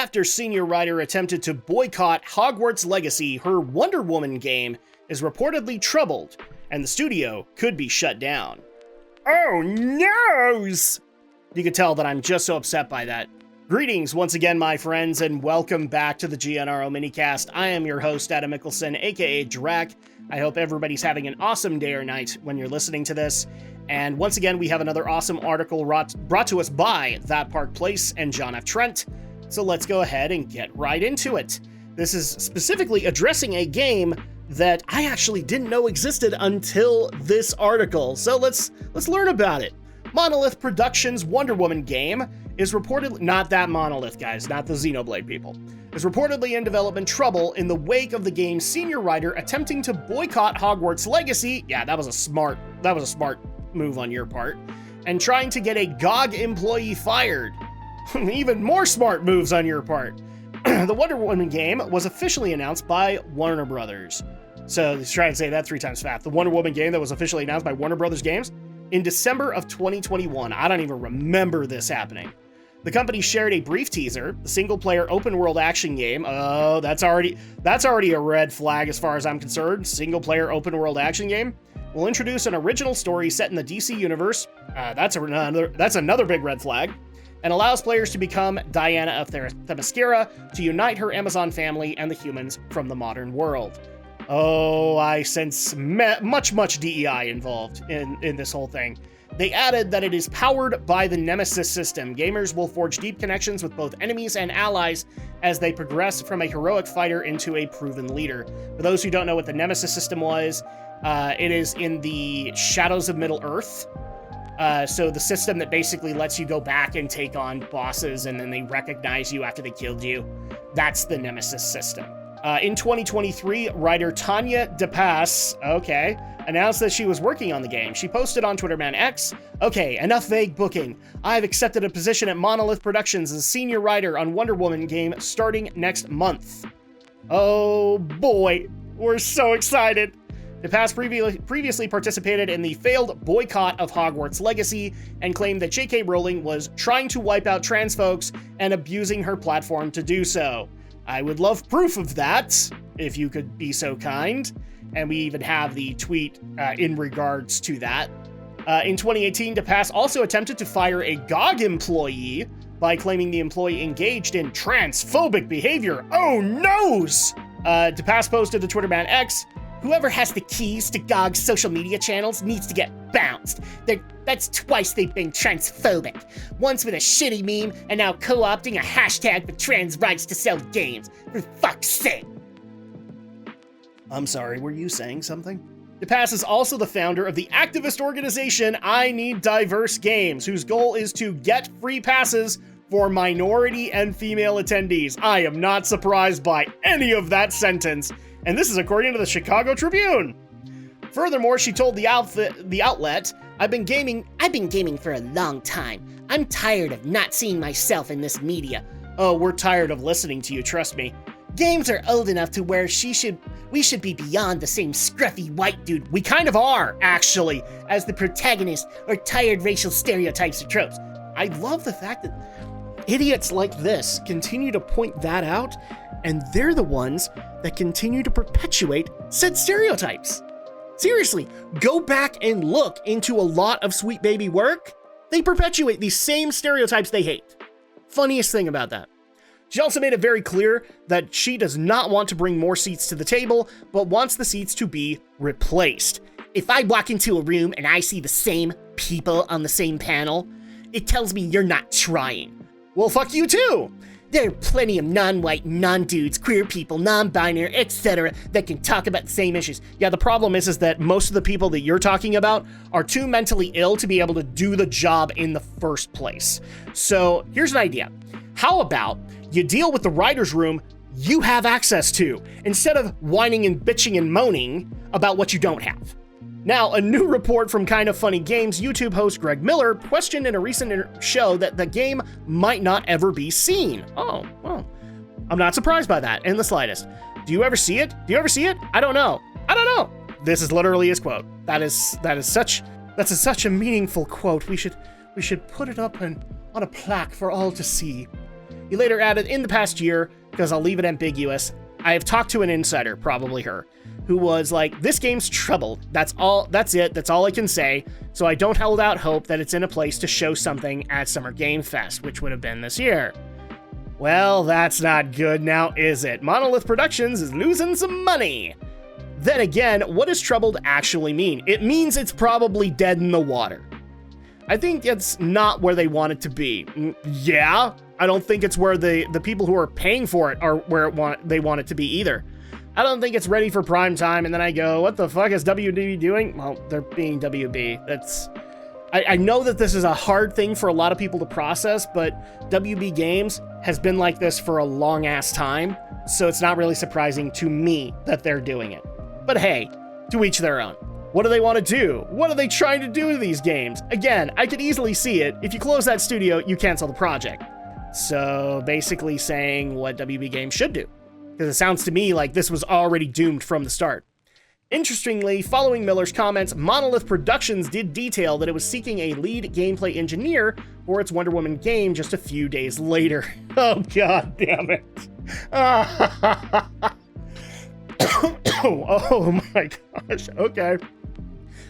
after senior writer attempted to boycott Hogwarts Legacy, her Wonder Woman game is reportedly troubled, and the studio could be shut down. Oh noes! You can tell that I'm just so upset by that. Greetings once again, my friends, and welcome back to the GNRO Minicast. I am your host, Adam Mickelson, aka Drak. I hope everybody's having an awesome day or night when you're listening to this. And once again, we have another awesome article brought to us by That Park Place and John F. Trent. So let's go ahead and get right into it. This is specifically addressing a game that I actually didn't know existed until this article. So let's learn about it. Monolith Productions' Wonder Woman game is reportedly, not that Monolith, guys, not the Xenoblade people, is reportedly in development trouble in the wake of the game's senior writer attempting to boycott Hogwarts Legacy. Yeah, that was a smart move on your part. And trying to get a GOG employee fired. Even more smart moves on your part. The Wonder Woman game was officially announced by Warner Brothers. So let's try and say that 3 times fast. The Wonder Woman game that was officially announced by Warner Brothers Games in December of 2021. I don't even remember this happening. The company shared a brief teaser, the single-player open-world action game. Oh, that's already a red flag as far as I'm concerned. Single-player open-world action game will introduce an original story set in the DC universe. That's another big red flag. And allows players to become Diana of Themyscira to unite her Amazon family and the humans from the modern world. Oh, I sense much DEI involved in this whole thing. They added that it is powered by the Nemesis system. Gamers will forge deep connections with both enemies and allies as they progress from a heroic fighter into a proven leader. For those who don't know what the Nemesis system was, it is in the Shadows of Middle-earth. So the system that basically lets you go back and take on bosses and then they recognize you after they killed you. That's the Nemesis system. In 2023, writer Tanya DePass, announced that she was working on the game. She posted on Twitterman X, "Okay, enough vague booking. I've accepted a position at Monolith Productions as senior writer on Wonder Woman game starting next month." Oh boy, we're so excited. DePass previously participated in the failed boycott of Hogwarts Legacy and claimed that J.K. Rowling was trying to wipe out trans folks and abusing her platform to do so. I would love proof of that, if you could be so kind. And we even have the tweet in regards to that. In 2018, DePass also attempted to fire a GOG employee by claiming the employee engaged in transphobic behavior. Oh noes! DePass posted to Twitterman X, "Whoever has the keys to GOG's social media channels needs to get bounced. That's twice they've been transphobic. Once with a shitty meme, and now co-opting a hashtag for trans rights to sell games. For fuck's sake." I'm sorry, were you saying something? DePass is also the founder of the activist organization I Need Diverse Games, whose goal is to get free passes for minority and female attendees. I am not surprised by any of that sentence. And this is according to the Chicago Tribune. Furthermore, she told the outlet, I've been gaming for a long time. I'm tired of not seeing myself in this media." Oh, we're tired of listening to you, trust me. "Games are old enough to where we should be beyond the same scruffy white dude," we kind of are, actually, "as the protagonist or tired racial stereotypes or tropes." I love the fact that idiots like this continue to point that out, and they're the ones that continue to perpetuate said stereotypes. Seriously, go back and look into a lot of Sweet Baby work. They perpetuate these same stereotypes they hate. Funniest thing about that. She also made it very clear that she does not want to bring more seats to the table, but wants the seats to be replaced. "If I walk into a room and I see the same people on the same panel, it tells me you're not trying." Well, fuck you too. There are plenty of non-white, non-dudes, queer people, non-binary, etc. that can talk about the same issues. Yeah, the problem is that most of the people that you're talking about are too mentally ill to be able to do the job in the first place. So here's an idea. How about you deal with the writer's room you have access to, instead of whining and bitching and moaning about what you don't have? Now, a new report from Kind of Funny Games YouTube host Greg Miller questioned in a recent show that the game might not ever be seen. Oh, well, I'm not surprised by that in the slightest. Do you ever see it? I don't know. This is literally his quote. That is such a meaningful quote. We should put it up on a plaque for all to see. He later added, in the past year, because I'll leave it ambiguous, I have talked to an insider, probably her, who was like, this game's troubled. That's all I can say. So I don't hold out hope that it's in a place to show something at Summer Game Fest, which would have been this year. Well, that's not good now, is it? Monolith Productions is losing some money. Then again, what does troubled actually mean? It means it's probably dead in the water. I think it's not where they want it to be. Yeah, I don't think it's where the people who are paying for it are where they want it to be either. I don't think it's ready for prime time, and then I go, what the fuck is WB doing? Well, they're being WB. I know that this is a hard thing for a lot of people to process, but WB Games has been like this for a long-ass time, so it's not really surprising to me that they're doing it. But hey, to each their own. What do they want to do? What are they trying to do with these games? Again, I could easily see it. If you close that studio, you cancel the project. So basically saying what WB Games should do. Because it sounds to me like this was already doomed from the start. Interestingly, following Miller's comments, Monolith Productions did detail that it was seeking a lead gameplay engineer for its Wonder Woman game just a few days later. Oh, god damn it. Oh my gosh, okay.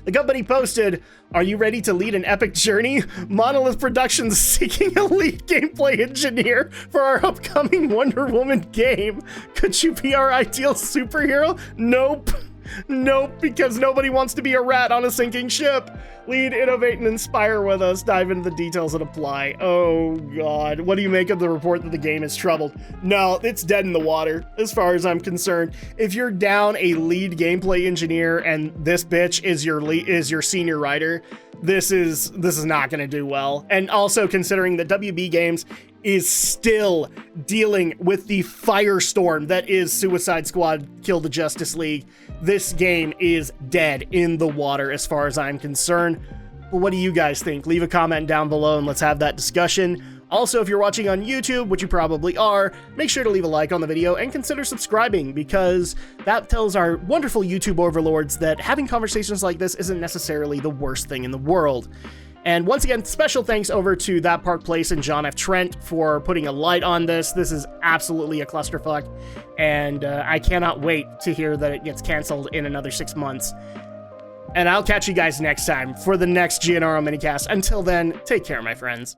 The company posted, are you ready to lead an epic journey? Monolith Productions seeking a lead gameplay engineer for our upcoming Wonder Woman game. Could you be our ideal superhero? Nope. Nope, because nobody wants to be a rat on a sinking ship. Lead, innovate, and inspire with us. Dive into the details and apply. Oh, God. What do you make of the report that the game is troubled? No, it's dead in the water, as far as I'm concerned. If you're down a lead gameplay engineer and this bitch is your senior writer, this is not going to do well. And also considering that WB Games is still dealing with the firestorm that is Suicide Squad Kill the Justice League. This game is dead in the water as far as I'm concerned. But what do you guys think? Leave a comment down below and let's have that discussion. Also, if you're watching on YouTube, which you probably are, make sure to leave a like on the video and consider subscribing, because that tells our wonderful YouTube overlords that having conversations like this isn't necessarily the worst thing in the world. And once again, special thanks over to That Park Place and John F. Trent for putting a light on this. This is absolutely a clusterfuck, and I cannot wait to hear that it gets canceled in another 6 months. And I'll catch you guys next time for the next GNRO Minicast. Until then, take care, my friends.